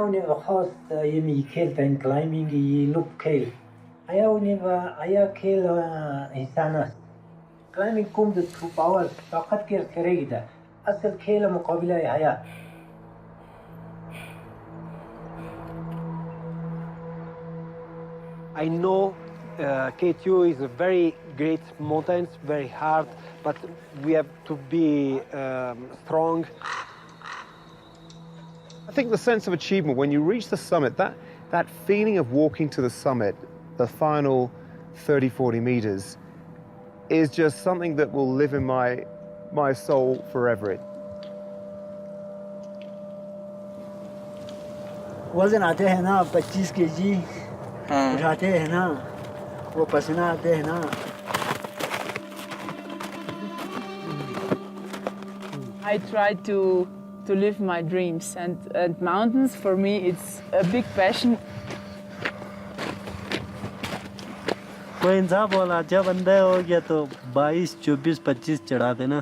ayawne khos yemi khel tan climbing yi loop khel ayawne va aya khel insana climbing kum the two powers faqat kir kharida asl khel muqabila hayat I know K2 is a very great mountain, very hard, but we have to be strong. I think the sense of achievement when you reach the summit, that feeling of walking to the summit, the final 30, 40 meters, is just something that will live in my soul forever. वजन आते हैं ना 25 KG उठाते हैं ना वो पसीना आते हैं ना I try to live my dreams and mountains for me it's a big passion. कोई इंसान बोला अच्छा बंदा हो गया तो 22, 24, 25 चढ़ा देना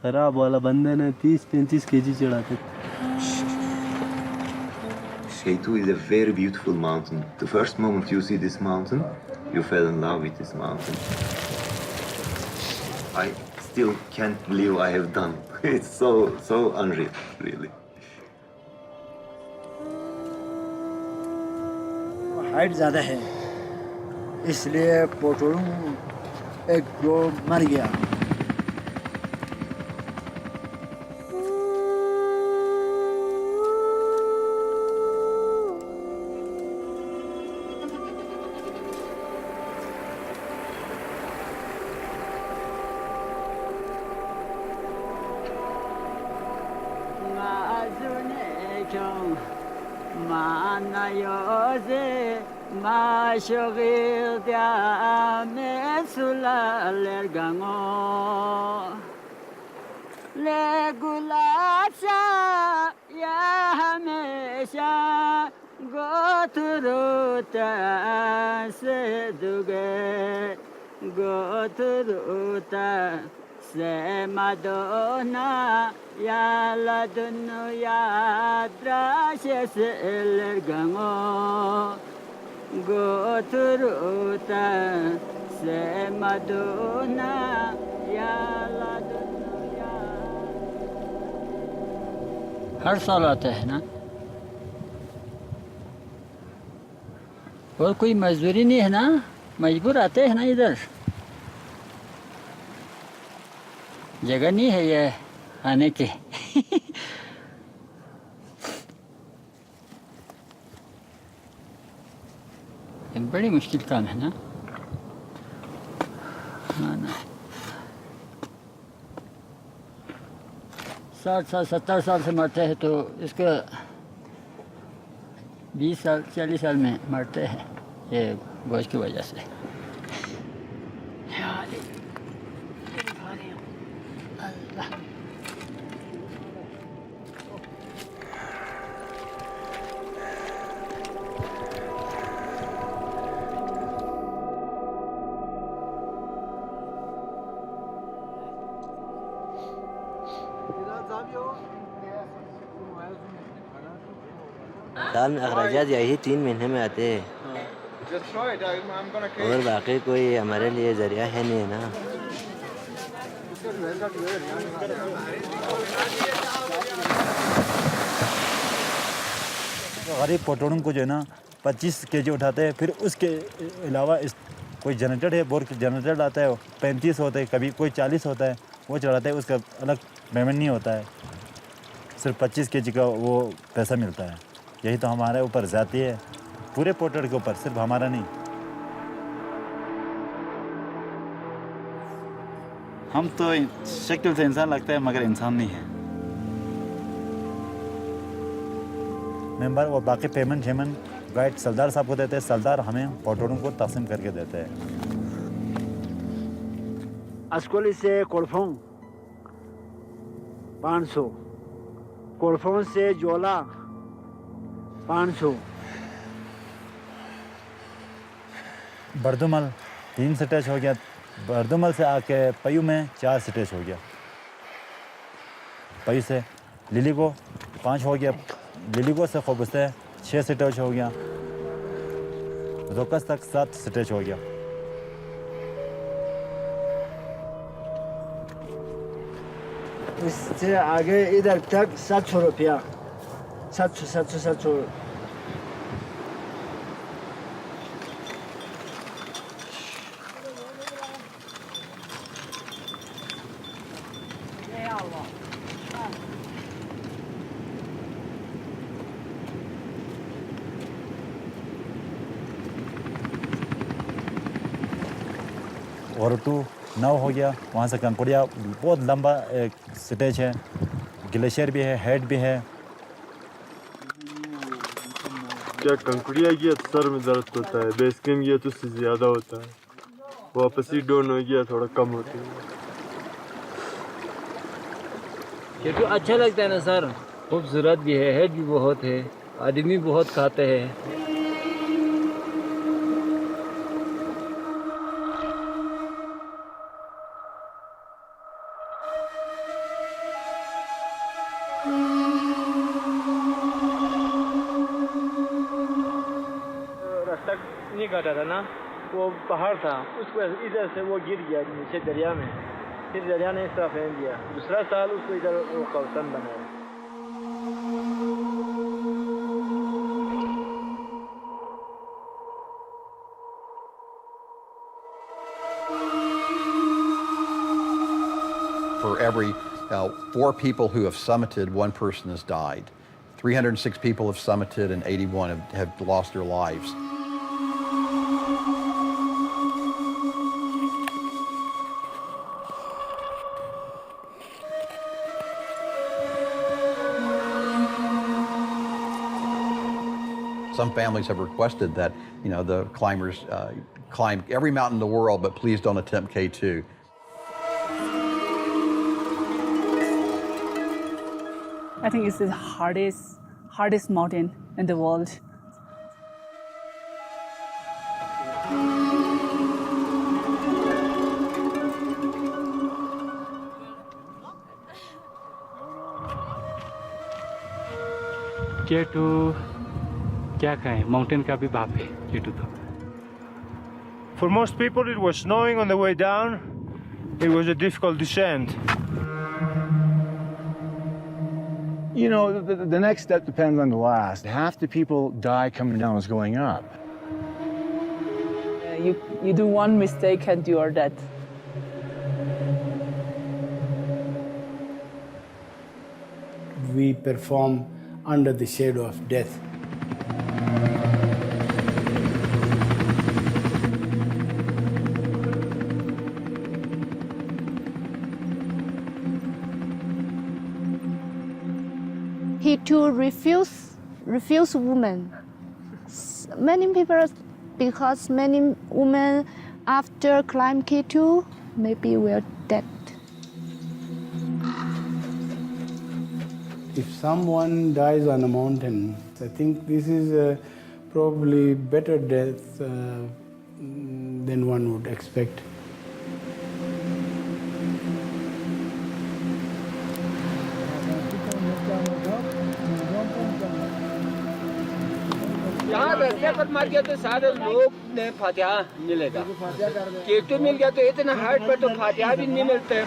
खराब वाला बंदे ने 30, 35 केजी चढ़ाते K2 is a very beautiful mountain. The first moment you see this mountain, you fell in love with this mountain. I still can't believe I have done. It's so unreal, really. Height ज़्यादा है इसलिए पोटोरू एक दो मर गया Mashogil dia mesulaler gango le gulapsa ya hamesha gotruta seduge gotruta se madonna ya la dunya drasheseler gango Gotruta se Madonna ya la dunya हर साल आते हैं ना और कोई मजदूरी नहीं है ना मजबूर आते हैं ना इधर जगह नहीं है ये आने के बड़ी मुश्किल काम है ना हाँ ना 60 साल 70 साल से मरते हैं तो इसको 20 साल 40 साल में मरते हैं ये बोझ की वजह से साल में अखराजात यही 3 महीने में आते हैं और बाकी कोई हमारे लिए ज़रिया है नहीं है ना गरीब पोटोड़ों को जो है ना 25 केजी उठाते हैं फिर उसके अलावा इस कोई जनरेटर है बोर जनरेटर आता है 35 होते हैं कभी कोई 40 होता है वो चढ़ाते हैं उसका अलग पेमेंट नहीं होता है सिर्फ 25 केजी का वो पैसा मिलता है यही तो हमारे ऊपर जाती है पूरे पोर्टर के ऊपर सिर्फ हमारा नहीं हम तो शक्ल से इंसान लगता है मगर इंसान नहीं है मेंबर वो बाकी पेमेंट गाइड सरदार साहब को देते हैं सरदार हमें पोर्टरों को तकसीम करके देते हैं अस्कोली से कोलफोंग 500 कोलफोंग से जोला 500 बर्दुमल 3 स्टेज हो गया बर्दुमल से आके पयू में 4 स्टेज हो गया पयू से लिली को 5 हो गया लिलिगो से खबसे 6 स्टेज हो गया जोकस तक 7 स्टेज हो गया इससे आगे इधर तक 700 रुपया 700 और 2 9 हो गया वहाँ से कंकुड़िया बहुत लंबा एक स्टेज है ग्लेशियर भी है हेड भी है क्या कंकुड़िया गया तो सर में दर्द होता है बेस कैंप गया तो उससे ज़्यादा होता है वापस ही डाउन हो गया थोड़ा कम होता है ये तो अच्छा लगता है ना सर खूबसूरत भी है हेड भी बहुत है आदमी बहुत खाते हैं रास्ता नहीं काटा था ना वो पहाड़ था उसको इधर से वो गिर गया नीचे दरिया में फिर दरिया ने इस तरह फेंक दिया दूसरा साल उसको इधर वो कब्रिस्तान बनाया For every 4 people who have summited, 1 person has died. 306 people have summited and 81 have lost their lives. Some families have requested that, the climbers climb every mountain in the world, but please don't attempt K2. I think it's the hardest mountain in the world. K2 क्या कहें mountain का भी बाप है K2 तो For most people it was snowing on the way down. It was a difficult descent. The next step depends on the last. Half the people die coming down as going up. You do one mistake and you are dead. We perform under the shadow of death. He too refuse women. Many people, because many women after climb K2 maybe were dead. If someone dies on a mountain, I think this is probably better death than one would expect. यहाँ रास्ते पर मार गया तो सारे लोग ने फातिहा मिलेगा K2 मिल गया तो इतना हाइट पर तो फातिहा भी नहीं मिलते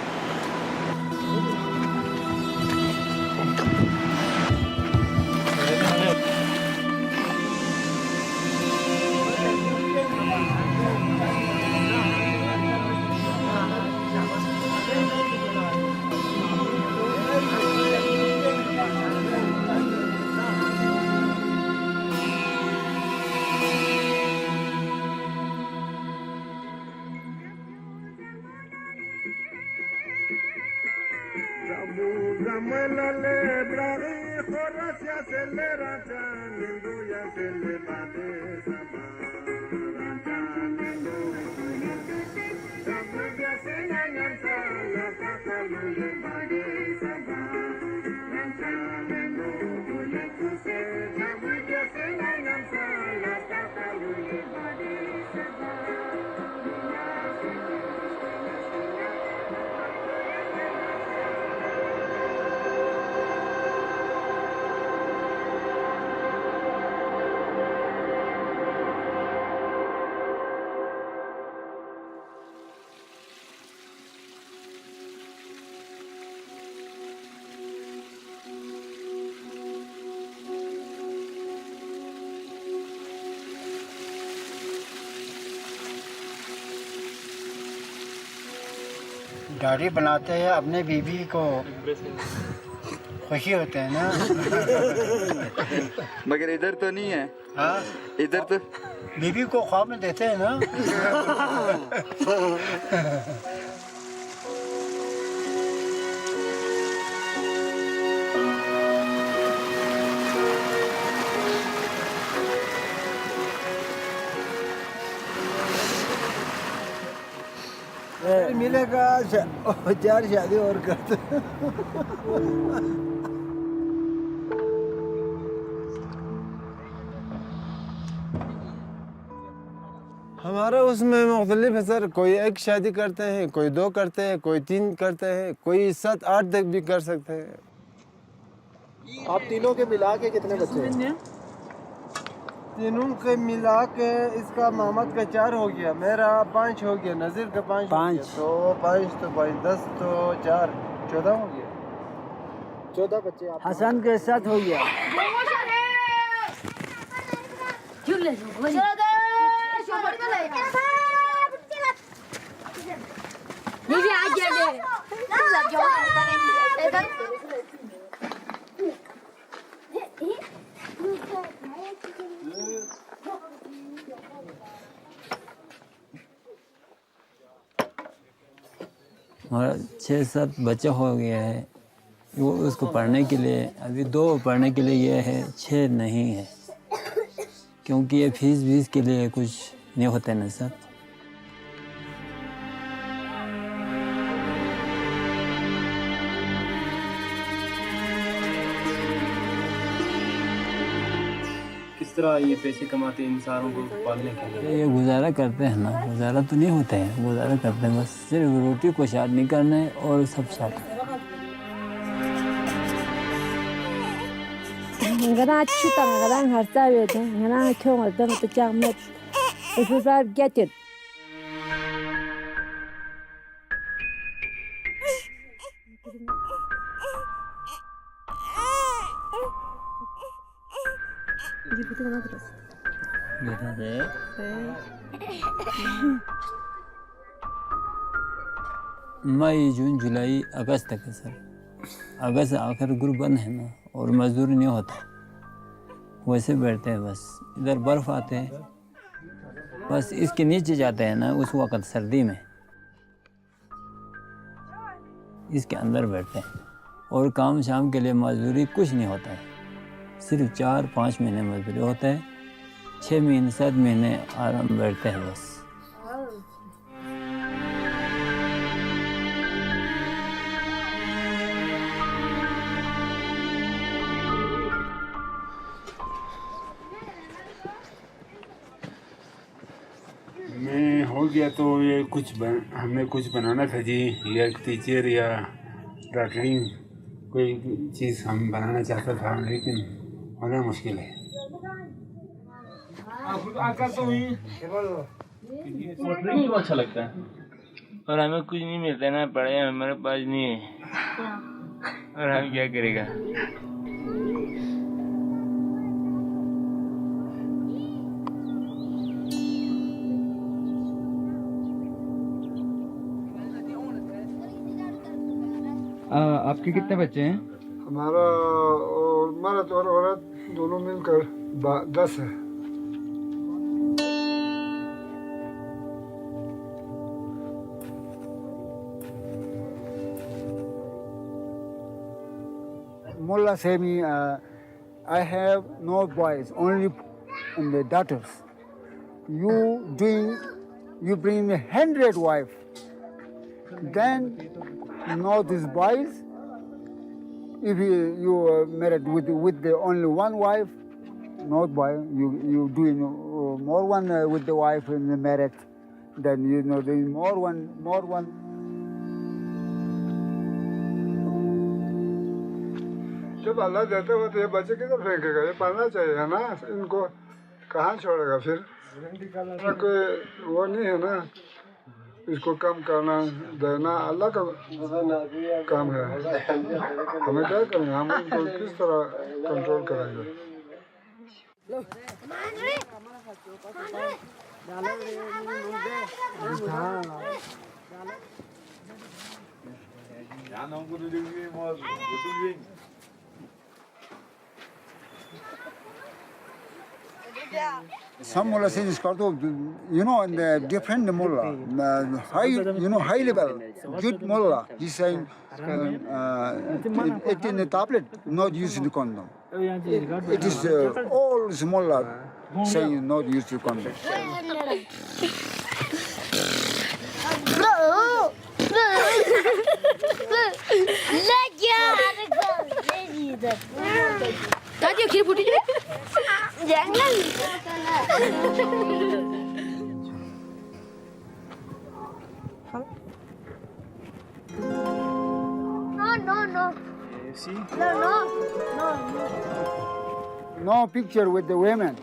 दाढ़ी बनाते हैं अपने बीवी को खुशी होते हैं ना। मगर इधर तो नहीं है। हाँ इधर तो बीवी को ख्वाब में देते हैं ना। मिलेगा 4 शादी और करते। हमारा उसमें मुख्तलिफ है सर, कोई एक शादी करते हैं, कोई 2 करते हैं, कोई 3 करते हैं, कोई 7-8 तक भी कर सकते हैं। आप तीनों के मिला के कितने बच्चे हैं? तीनों के मिला के इसका मोहम्मद का 4 हो गया, मेरा 5 हो गया, नज़ीर का 5 हो गया, तो 5 तो भाई 10 तो 4 14 हो गया। 14 बच्चे आप। हसन के साथ हो गया। हमारा 6-7 बच्चा हो गया है। वो उसको पढ़ने के लिए अभी 2 पढ़ने के लिए ये है, 6 नहीं है, क्योंकि ये फीस के लिए कुछ नहीं होता है ना सर। किस तरह ये पैसे कमाते हैं इन सारों को पालने के लिए? ये गुजारा करते हैं ना, गुजारा तो नहीं होता है, गुजारा करते हैं बस, सिर्फ रोटी को शार्ट नहीं करना है और सब short. Ngana chuta ngana harta wede ngana chonga dang to chang met if you get it. मई जून जुलाई अगस्त तक है सर। अगस्त आखिर ग्रुप बंद है ना और मजदूरी नहीं होता, वैसे बैठते हैं बस। इधर बर्फ़ आते हैं बस, इसके नीचे जाते हैं ना उस वक़्त सर्दी में, इसके अंदर बैठते हैं और काम शाम के लिए मजदूरी कुछ नहीं होता है, सिर्फ 4-5 महीने मजदूरी होता है, 6 महीने 7 महीने आराम बैठते हैं बस। मैं हो गया तो ये हमें कुछ बनाना था जी, या टीचर या डॉक्टरी, कोई चीज़ हम बनाना चाहता था, लेकिन होना मुश्किल है। नहीं को अच्छा लगता है और हमें कुछ नहीं मिलता है ना, पढ़े हमारे पास नहीं है और हम क्या करेगा। आपके कितने बच्चे हैं? हमारा और मर्द और औरत दोनों मिलकर 10 है। Mullah say me, I have no boys, only the daughters. You bring me 100 wife. Then know these boys. If you are married with the only one wife, not boy, you doing more one with the wife in the marriage. Then you know the more one. जब अल्लाह देते हो तो ये बच्चे किधर फेंकेगा, ये पढ़ना चाहिए है ना, इनको कहाँ छोड़ेगा फिर, कोई वो नहीं है ना, इसको कम करना देना अल्लाह का काम है, हमें क्या करेंगे, हम इनको किस तरह कंट्रोल करेंगे। Some mullah says you know, in the different mullah, high, you know, high level, good mullah, he's saying it in the tablet, not using the condom. It is all the mullah saying not use the condom. Tadi akhir putih je. Jangan. No. See? No. No picture with the women.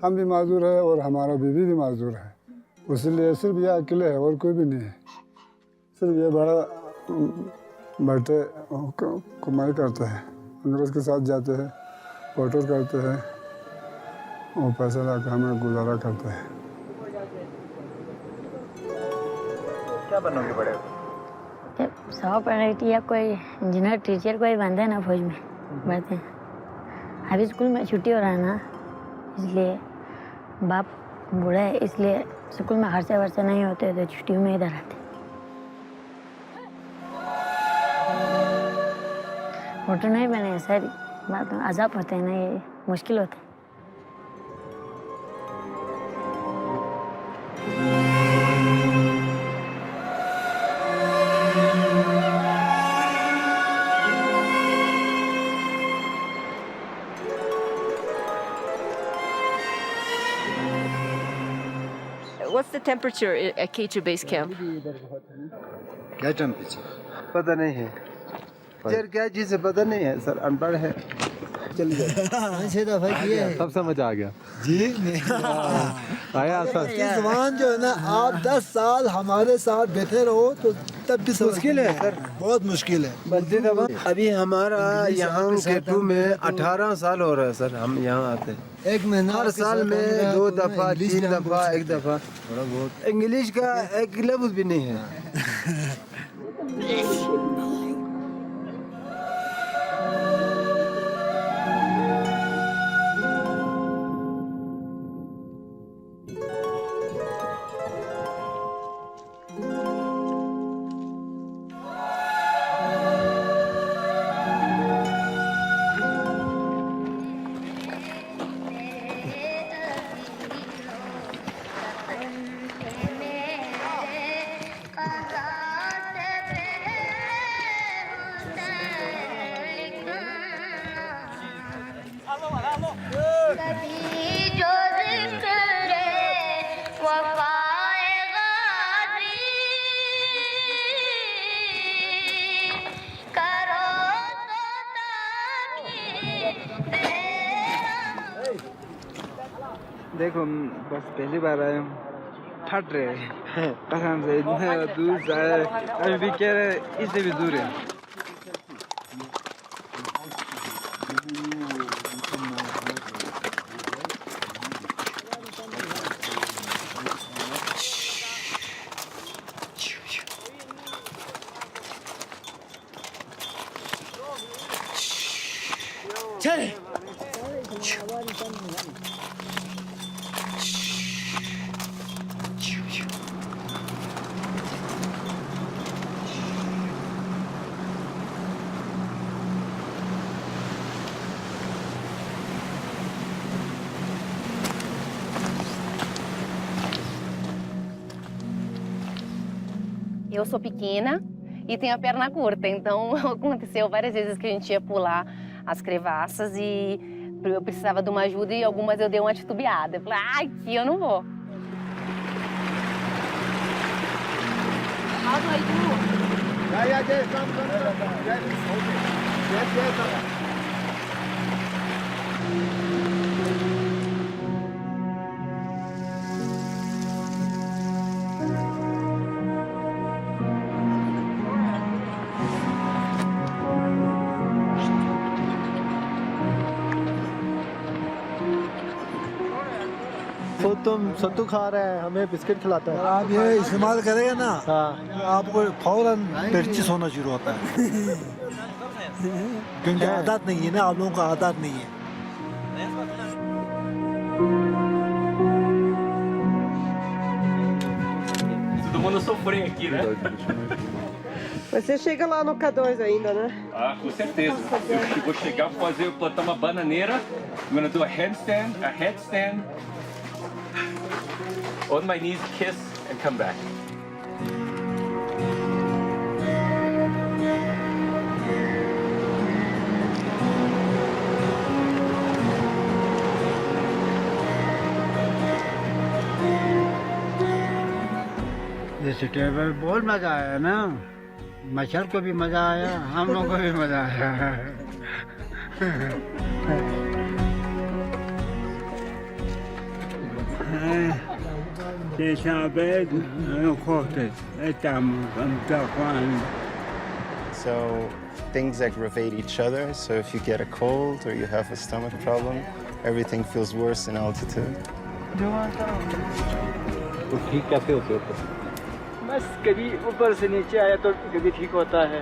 हम भी माजूर है और हमारा बीवी भी माजूर है, इसलिए सिर्फ ये अकेले है और कोई भी नहीं है। सिर्फ ये बड़ा बैठे कमाई करते हैं, अंग्रेज के साथ जाते हैं, फोटो करते हैं और पैसा लाकर हमें गुजारा करते हैं। क्या बनोगे बड़े? सब पढ़ाई या कोई इंजीनियर टीचर कोई बनते हैं ना, फौज में बढ़ते हैं। अभी स्कूल में छुट्टी हो रहा है ना, इसलिए बाप बूढ़ा है, इसलिए स्कूल में खर्चा वर्चा नहीं होते तो छुट्टियों में इधर आते। फोटो नहीं बने सर, बात अजाब होते हैं ना, ये मुश्किल होता है। What's the temperature at K2 base camp? क्या टेम्परेचर पता नहीं है, सर क्या चीज़ है पता नहीं है सर, अनपढ़ है। चल गया सब समझ आ गया जी। आया सर जवान जो है ना, आप 10 साल हमारे साथ बैठे रहो तो तब भी मुश्किल है सर, बहुत मुश्किल है। अभी हमारा यहाँ K2 में 18 साल हो रहा है सर, हम यहाँ आते हैं। एक महीना हर साल में 2 दफा 3 दफा 1 दफा, थोड़ा बहुत इंग्लिश का एक लफ्ज भी नहीं है। देखो बस पहली बार आए हम, ठट रहे कसम से, इतना दूर से आए, अभी भी कह रहे इससे भी दूर है। Eu sou pequena e tenho a perna curta, então aconteceu várias vezes que a gente ia pular as crevasses e eu precisava de uma ajuda e algumas eu dei uma titubeada. Eu falei, aqui eu não vou. तुम सत्तू खा रहे हैं, हमें biscuit खिलाता है। आप ये इस्तेमाल करेगा ना, आपको फौरन पेचिश होना शुरू होता है। क्योंकि आदत नहीं है ना, आप लोगों का आदत नहीं है। Todo mundo sofrer aqui, né? Você chega lá no K2 ainda, né? Ah, com certeza. Eu vou chegar, plantar uma bananeira. I'm gonna do a handstand, a headstand. On my knees, kiss, and come back. जैसे table बहुत मजा आया ना, मच्छर को भी मजा आया, हम लोगों को भी मजा आया। So things aggravate each other. So if you get a cold or you have a stomach problem, everything feels worse in altitude. तो ठीक कैसे होते होते? बस कभी ऊपर से नीचे आया तो कभी ठीक होता है,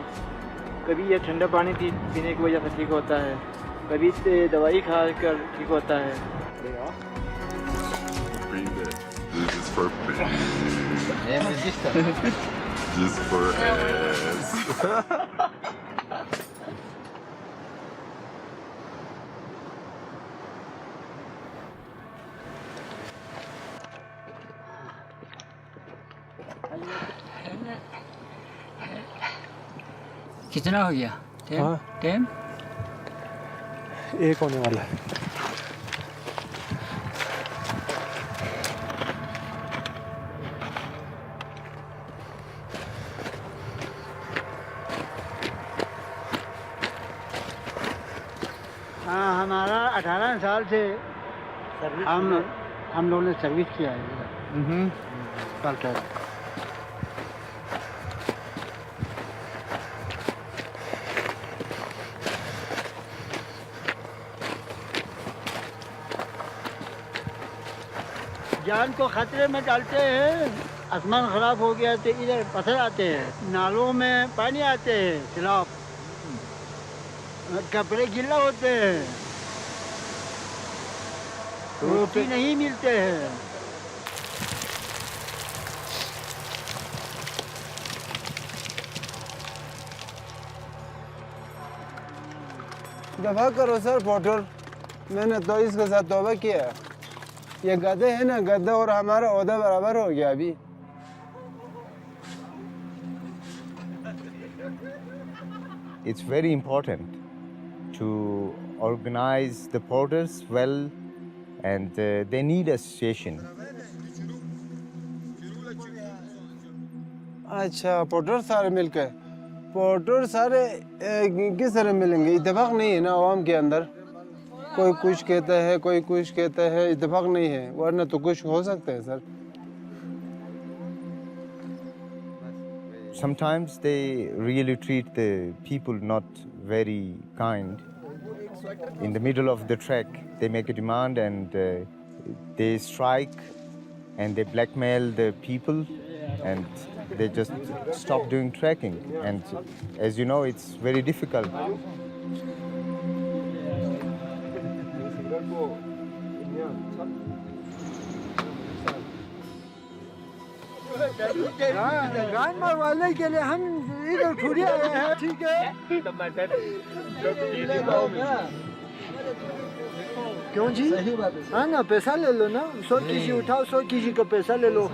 कभी ये ठंडा पानी पीने की वजह से ठीक होता है, कभी दवाई खा कर ठीक होता है। This is for just for ass. कितना हो गया? टाइम? एक होने वाला है। हाँ, हमारा 18 साल से हम लोगों ने सर्विस किया है। बाल्टोरो। जान को खतरे में डालते हैं। आसमान खराब हो गया तो इधर पत्थर आते हैं, नालों में पानी आते हैं, सैलाब, कपड़े गीला होते हैं, रोटी नहीं मिलते हैं। दफा करो सर पोर्टर, मैंने तो इसके साथ तौबा किया है। ये गधे है ना, गधा और हमारा ओहदा बराबर हो गया अभी। It's very important to organize the porters well, and they need association. अच्छा, पोर्टर सारे मिलकर, पोर्टर सारे किस तरह मिलेंगे? इत्तेफाक नहीं है ना आवाम के अंदर, कोई कुछ कहता है, कोई कुछ कहता है, इत्तेफाक नहीं है, वरना तो कुछ हो सकता है sir. Sometimes they really treat the people not very kind. In the middle of the trek, they make a demand and they strike and they blackmail the people and they just stop doing trekking. And as you know, it's very difficult. गाय मरवाने के लिए हम इधर थोड़ी आए हैं, ठीक है? क्यों जी? हाँ ना, पैसा ले लो ना, 100 केजी उठाओ, 100 केजी का पैसा ले लो।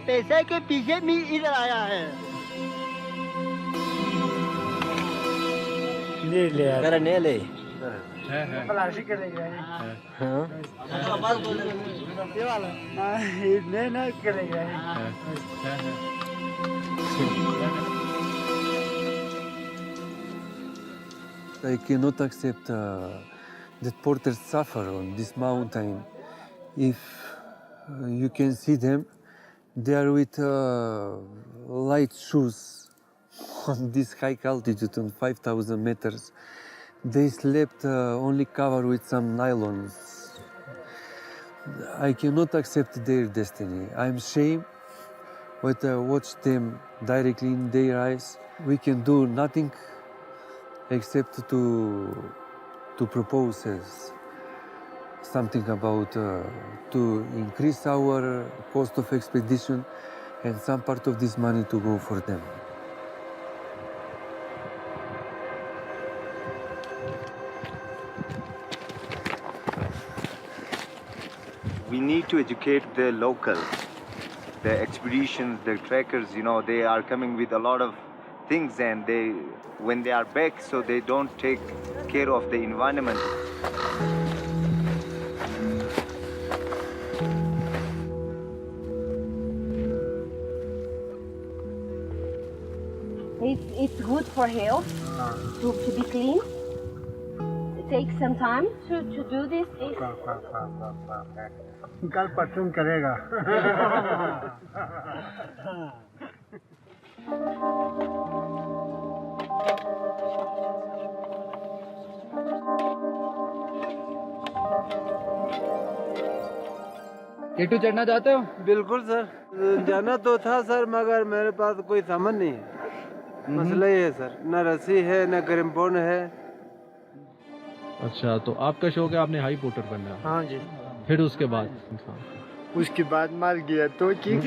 पैसे के पीछे भी इधर आया है। नहीं ले मेरा नहीं ले। प्लास्टिक के ले गए। हाँ। ये वाला। नहीं ना के ले गए। I cannot accept that porters suffer on this mountain. If you can see them, they are with light shoes on this high altitude on 5,000 meters. They slept only covered with some nylons. I cannot accept their destiny. I'm ashamed when I watch them directly in their eyes. We can do nothing except to propose something about to increase our cost of expedition and some part of this money to go for them. We need to educate the local, the expeditions, the trekkers, you know, they are coming with a lot of things and when they are back, so they don't take care of the environment. It's good for health to be clean. It takes some time to do this. कल पटन करेगा केटू चढ़ना चाहते हो? बिल्कुल sir, जाना तो था sir, मगर मेरे पास कोई सामान नहीं है। मसला ये है सर, न रस्सी है न ग्रिम्पोन है। अच्छा, तो आपका शौक है, आपने हाई पोर्टर बनना है? हाँ जी। फिर उसके बाद उसके बाद मर गया तो की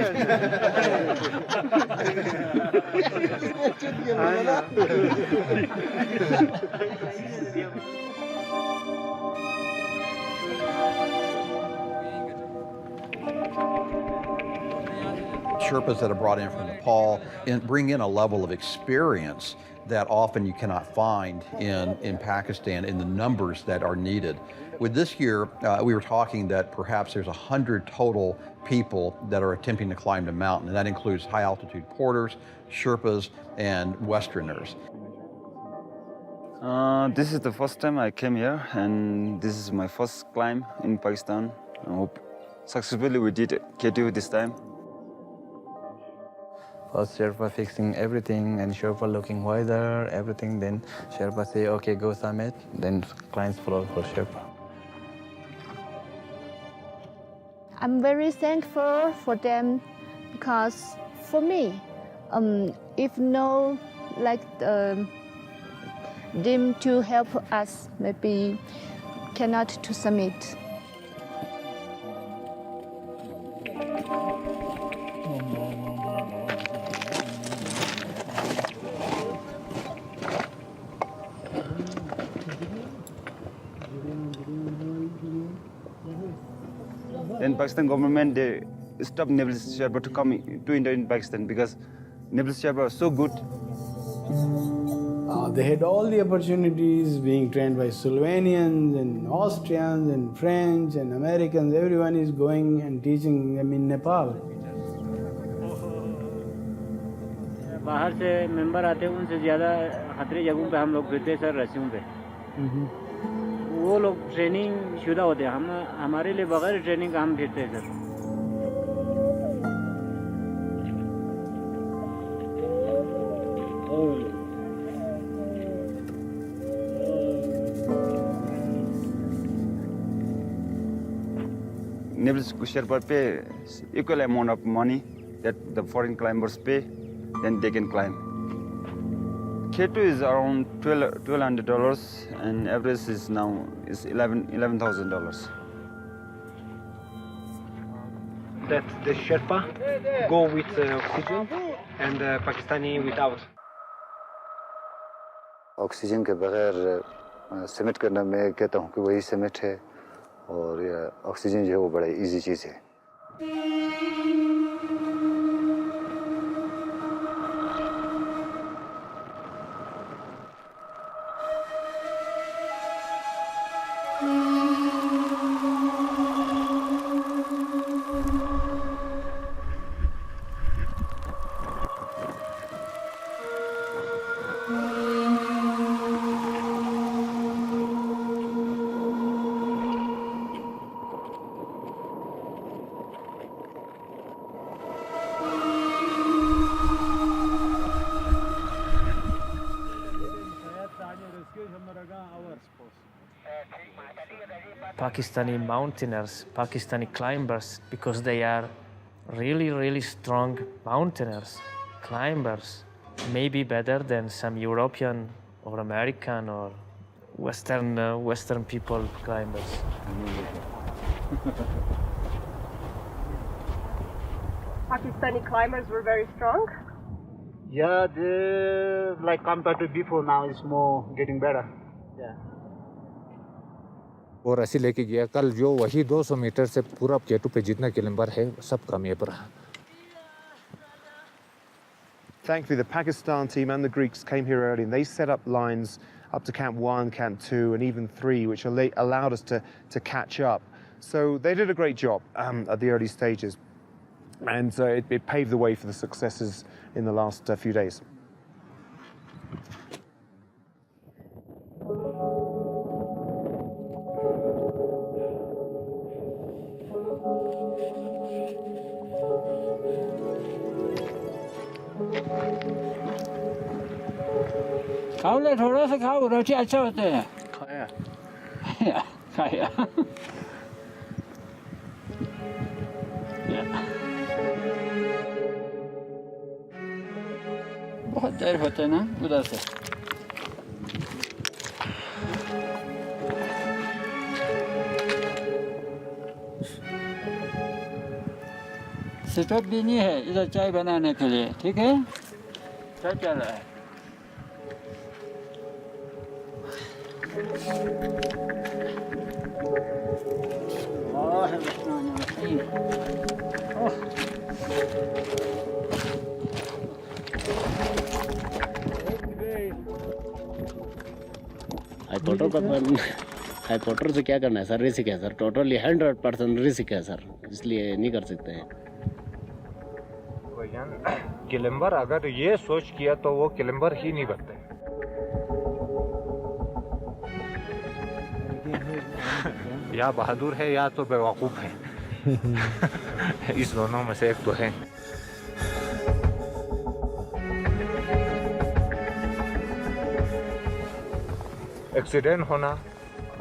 Sherpas that are brought in from Nepal and bring in a level of experience that often you cannot find in Pakistan in the numbers that are needed. With this year, we were talking that perhaps there's 100 total people that are attempting to climb the mountain, and that includes high altitude porters, Sherpas, and Westerners. This is the first time I came here, and this is my first climb in Pakistan. I hope successfully we did K2 this time. First Sherpa fixing everything and Sherpa looking wider, everything. Then Sherpa say, okay, go summit. Then clients follow for Sherpa. I'm very thankful for them because for me, if no them to help us, maybe cannot to summit. In Pakistan government, they stopped Neblis Sherpa to come to enter in Pakistan because Neblis Sherpa are so good. They had all the opportunities being trained by Slovenians and Austrians and French and Americans. Everyone is going and teaching them in Nepal. बाहर से member आते हैं, उनसे ज़्यादा खतरे जगहों पे हम लोग फिरते हैं सर, रस्सियों पे। वो लोग ट्रेनिंग शुदा होते हैं, हमारे लिए बगैर ट्रेनिंग का हम फिरते हैं sir. Neblis Sherpa pay equal amount of money that the foreign climbers pay, then they can climb. K2 is around $1,200 and average is now is $11,000. That the Sherpa go with oxygen and Pakistani without. Oxygen के बगैर summit करना मैं कहता हूँ कि वही summit है और ऑक्सीजन जो है वो बड़ा इजी चीज़ है। Pakistani mountaineers, Pakistani climbers, because they are really, really strong mountaineers, climbers, maybe better than some European or American or Western people climbers. Pakistani climbers were very strong? Yeah, they, like compared to before now, it's more getting better. Yeah. और ऐसे लेके गया कल जो वही 200 metre से पूरा केटू पे जितना किलोमीटर है सब कम ये पर Thankfully, the Pakistan team and the Greeks came here early and they set up lines up to Camp 1, Camp 2 and even 3, which allowed us to catch up. So they did a great job at the early stages, and it paved the way for the successes in the last few days. खाओ ले थोड़ा सा खाओ रोटी अच्छा होता है खाया खाया बहुत देर होता है ना उधर से स्टोव भी नहीं है इधर चाय बनाने के लिए ठीक है चाय चल रहा है हाईपोटर से क्या करना है सर रिस्क है सर टोटली 100% रिस्क है सर इसलिए नहीं कर सकते हैं क्लाइंबर अगर ये सोच किया तो वो क्लाइंबर ही नहीं बनते या बहादुर है या तो बेवकूफ़ है इस दोनों में से एक तो है एक्सीडेंट होना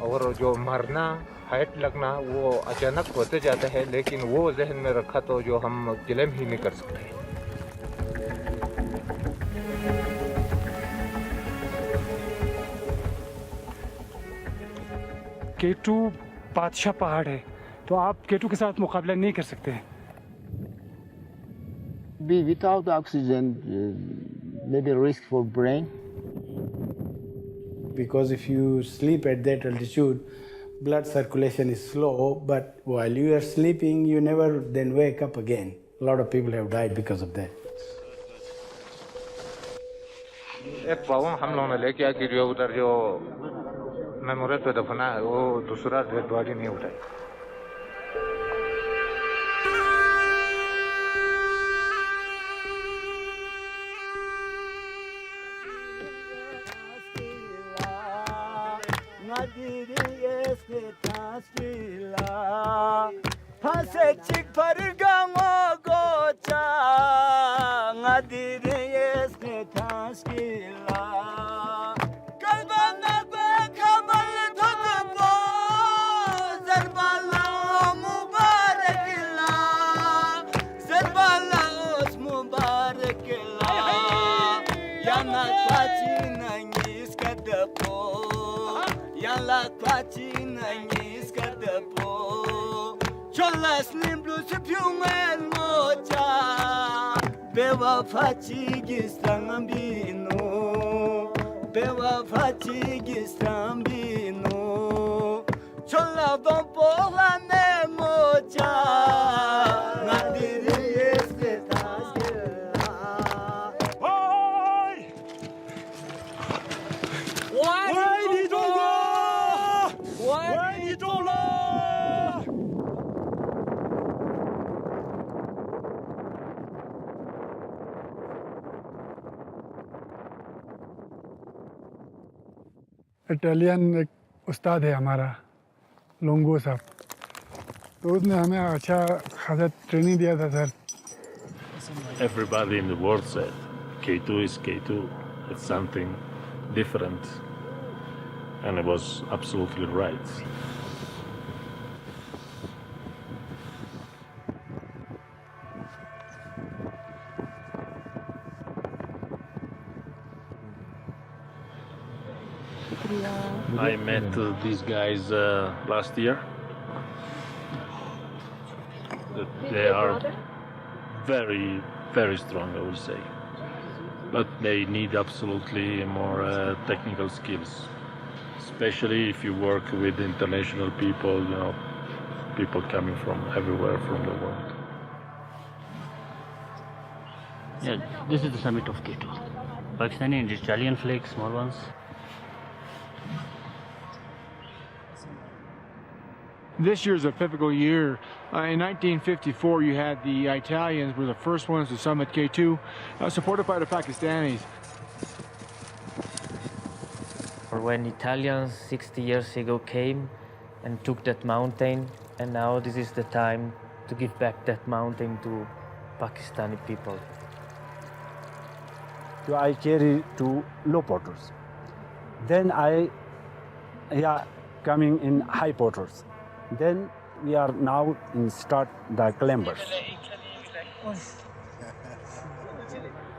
और जो मरना हाइट लगना वो अचानक होते जाते हैं लेकिन वो जहन में रखा तो जो हम क्लेम ही नहीं कर सकते केटू बादशाह पहाड़ है तो आप केटू के साथ मुकाबला नहीं कर सकते Without oxygen, maybe risk for brain. Because if you sleep at that altitude, blood circulation is slow, but while you are sleeping, you never then wake up again. A lot of people have died because of that. एक पावन हम लोगों ने लेके आया कि जो उधर जो मेमोरियल पे दफना है वो दूसरा डेड बॉडी नहीं उठाई इटालियन एक उस्ताद है हमारा लोंगो साहब तो उसने हमें अच्छा खासा ट्रेनिंग दिया था sir Everybody in the world said K2 is K2. It's something different. And it was absolutely right. I met these guys last year. They are very, very strong, I would say. But they need absolutely more technical skills, especially if you work with international people, you know, people coming from everywhere from the world. Yeah, this is the summit of K2. Pakistani and Italian flags, small ones. This year is a pivotal year. In 1954, you had the Italians were the first ones to summit K2, supported by the Pakistanis. When Italians 60 years ago came and took that mountain, and now this is the time to give back that mountain to Pakistani people. So I carry to low porters. Then I coming in high porters. Then we are now in start the climbers.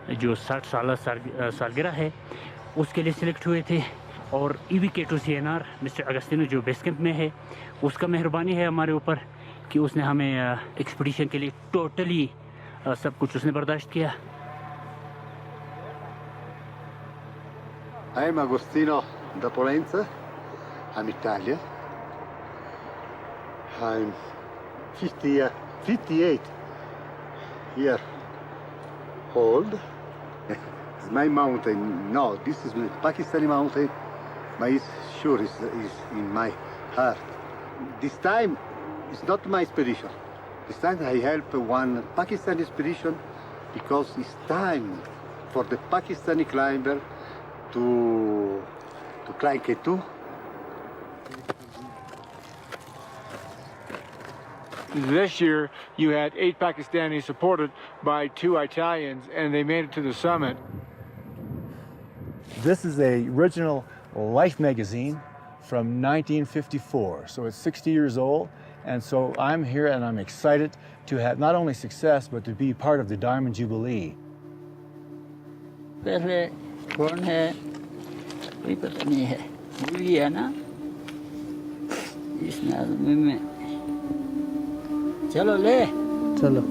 जो 60 साल सालगिरह है उसके लिए select हुए थे और EV K2 CNR mister अगस्तिनो जो बेस कैंप में है उसका मेहरबानी है हमारे ऊपर कि उसने हमें एक्सपीडिशन के लिए टोटली सब कुछ उसने बर्दाश्त किया. I'm Agostino da Polenza. I'm Italian. I'm 58 years old. It's my mountain. No, this is my Pakistani mountain. But it's sure is in my heart. This time, it's not my expedition. This time I help one Pakistani expedition because it's time for the Pakistani climber to climb K2. This year, you had 8 Pakistanis supported by 2 Italians, and they made it to the summit. This is a original Life magazine from 1954, so it's 60 years old, and so I'm here and I'm excited to have not only success, but to be part of the Diamond Jubilee. कौन है कोई पता नहीं है भूल गया ना इस आदमी में चलो ले चलो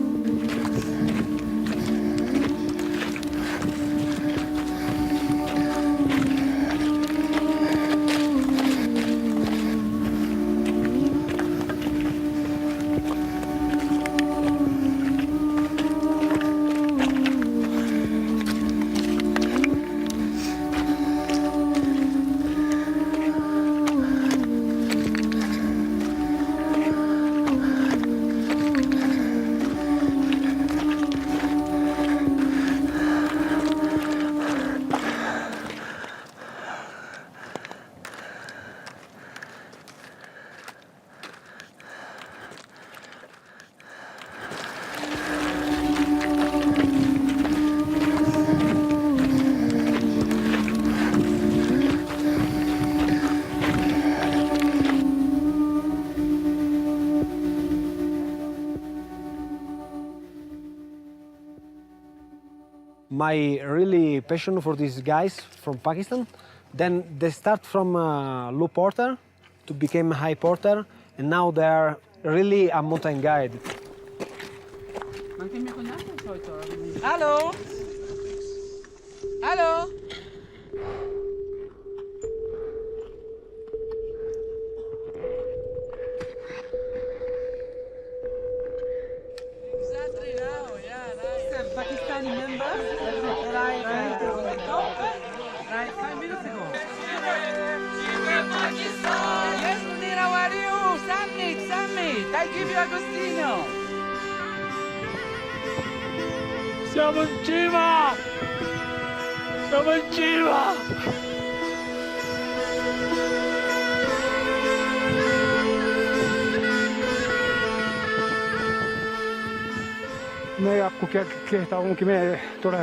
My really passion for these guys from Pakistan. Then they start from low porter to become high porter, and now they are really a mountain guide. Hello. Hello. Exactly now, yeah, nice. Pakistani member arrived on the top, right 5 minutes ago. Yes, Munir, how are you? Summit. I give you Agostino. Siamo in cima! Siamo in cima! मैं आपको क्या कहता हूँ कि मैं थोड़ा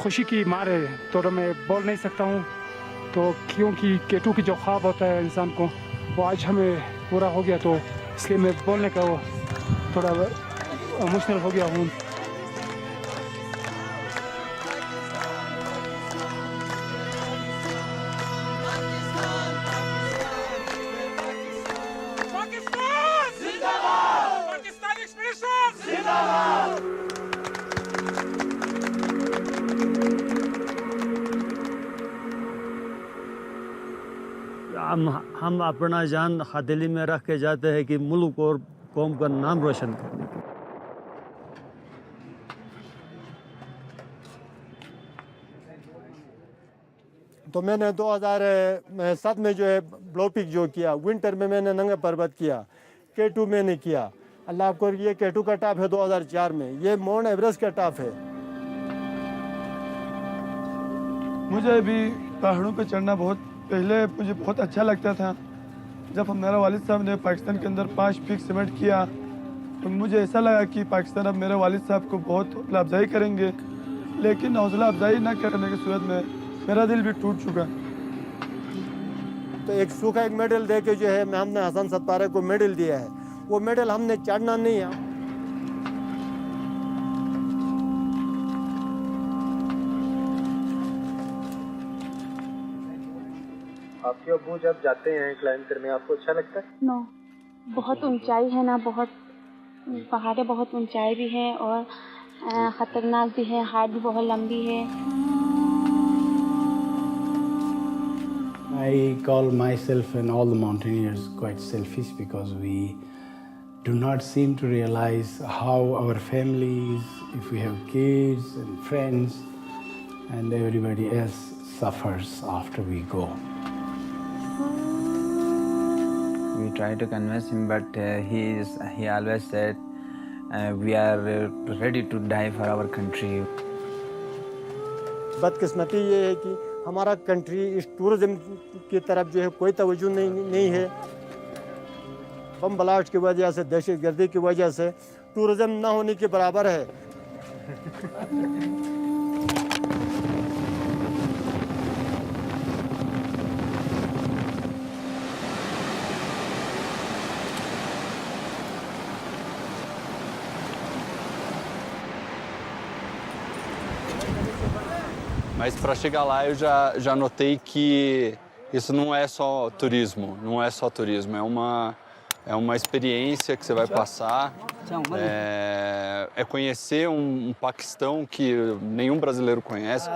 खुशी की मारे थोड़ा मैं बोल नहीं सकता हूँ तो क्योंकि K2 की जो ख्वाब होता है इंसान को वो आज हमें पूरा हो गया, तो इसलिए मैं बोलने का वो थोड़ा इमोशनल हो गया हूँ. हम अपना जान हथेली में रख के जाते हैं कि मुल्क और कौम का नाम रोशन करने के. तो मैंने 2007 में जो है ब्लोपिक जो किया, विंटर में मैंने नंगा पर्वत किया, K2 मैंने किया. अल्लाह को ये K2 का टॉप है 2004 में, ये माउंट एवरेस्ट का टॉप है. मुझे भी पहाड़ों पे चढ़ना पहले मुझे बहुत अच्छा लगता था. जब मेरा वालिद साहब ने पाकिस्तान के अंदर 5 पीक समिट किया तो मुझे ऐसा लगा कि पाकिस्तान अब मेरे वालिद साहब को बहुत हौसला अफजाई करेंगे, लेकिन हौसला अफजाई न करने की सूरत में मेरा दिल भी टूट चुका. तो एक सूखा एक मेडल दे के जो है हमने हसन सत्तारे को मेडल दिया है, वो मेडल हमने चढ़ना नहीं है. आपके अब्बू जब जाते हैं क्लाइंब करने आपको अच्छा लगता है? नो, बहुत ऊंचाई है ना, बहुत पहाड़ें, बहुत ऊंचाई भी है और खतरनाक भी है, हाइट भी बहुत लंबी है. I call myself and all the mountaineers quite selfish because we do not seem to realize how our families, if we have kids and friends, and everybody else suffers after we go. We try to convince him, but he always said, we are ready to die for our country. बदकिस्मती ये है कि हमारा country इस tourism की तरफ जो है कोई तवज्जो नहीं है. बम ब्लास्ट की वजह से, दहशतगर्दी की वजह से टूरिज्म ना होने के बराबर है. Mas para chegar lá eu já notei que isso não é só turismo, é uma experiência que você vai passar, é conhecer um Paquistão que nenhum brasileiro conhece.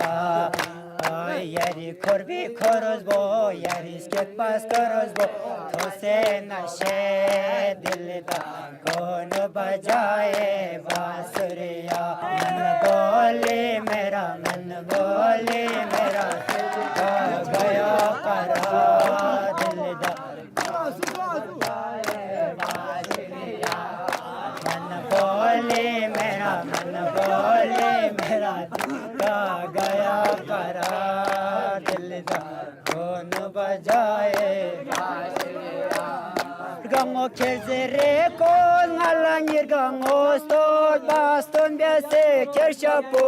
Kezere kon alangir gangos to baston bese kershapo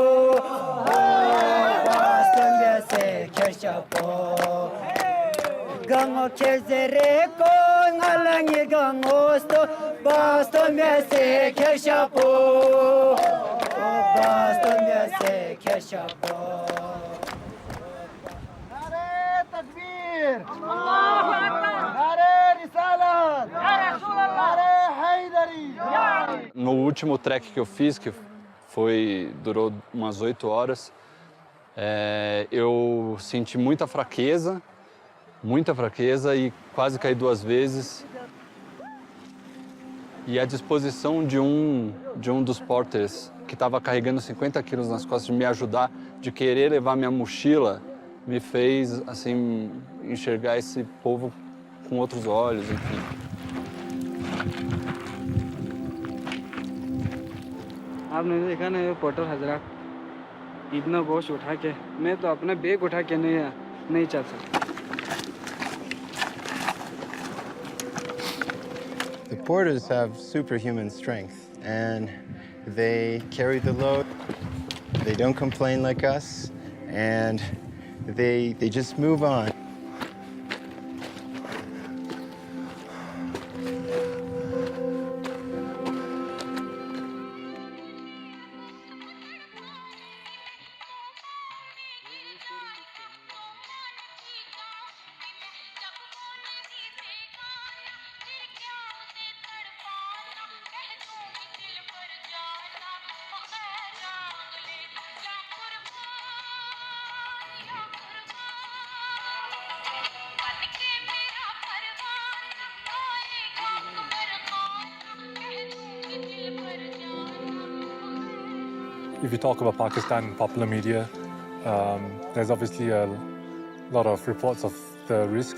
baston bese kershapo gango kezere kon alangir gangos to baston bese kershapo baston bese kershapo Nare takbir Allahu akbar Nare risalat No último trek que eu fiz, que durou umas 8 horas, eu senti muita fraqueza e quase caí 2 vezes. E a disposição de um dos porters que estava carregando 50 quilos nas costas de me ajudar, de querer levar minha mochila, me fez assim enxergar esse povo com outros olhos, enfim. आपने देखा ना ये porter हजरात इतना बोझ उठा के मैं तो अपना बैग उठा के नहीं चल सकता. The porters have superhuman strength and they carry the load. They don't complain like us and they just move on. If you talk about Pakistan in popular media, there's obviously a lot of reports of the risk,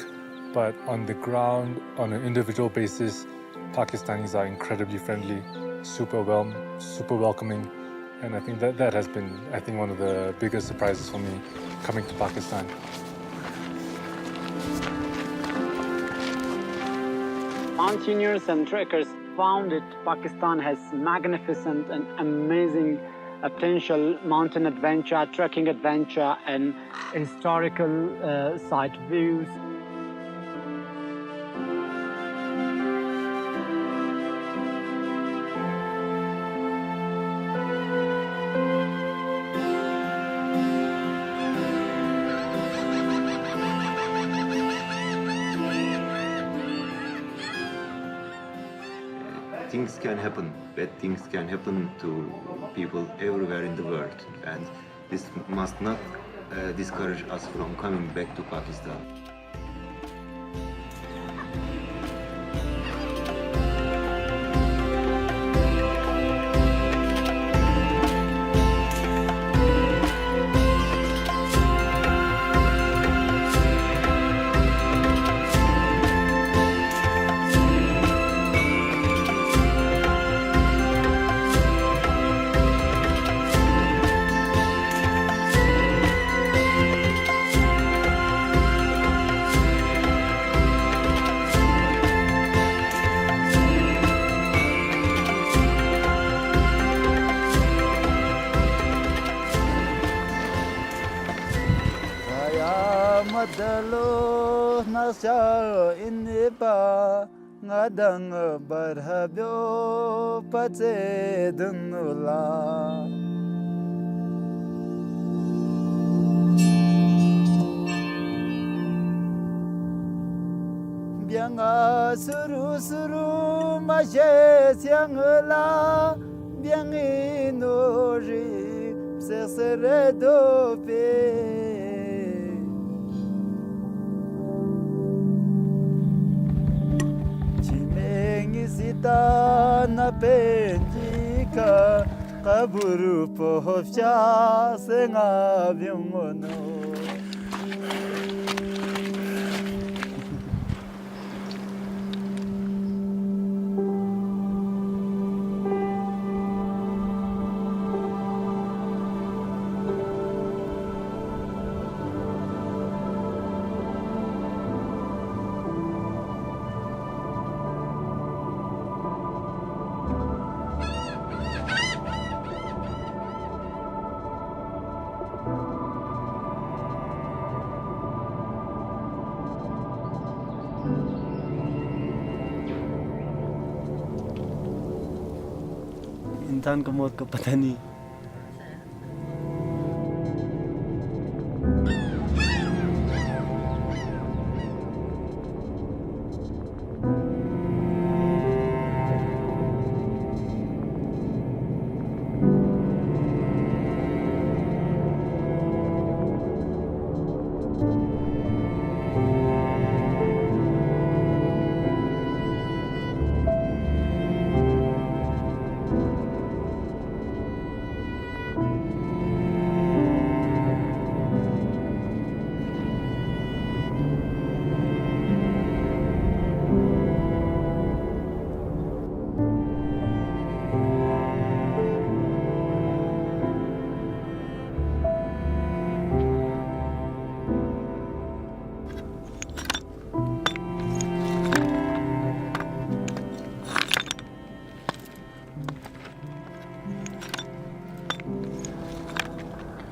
but on the ground, on an individual basis, Pakistanis are incredibly friendly, super welcoming, and I think that has been, one of the biggest surprises for me coming to Pakistan. Mountaineers and trekkers found that Pakistan has magnificent and amazing potential mountain adventure, trekking adventure, and historical site views. Things can happen, bad things can happen to people everywhere in the world, and this must not discourage us from coming back to Pakistan. Madalo nasha iniba ngadang barhabyo pate dunula bianga suru maje siangla biangi nori sesere dope Sita na penjika kaburu pohofcha senga byungono इंसान को मौत का पता नहीं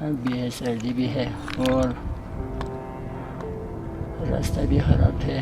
भी है, सर्दी भी है और रास्ता भी खराब थे।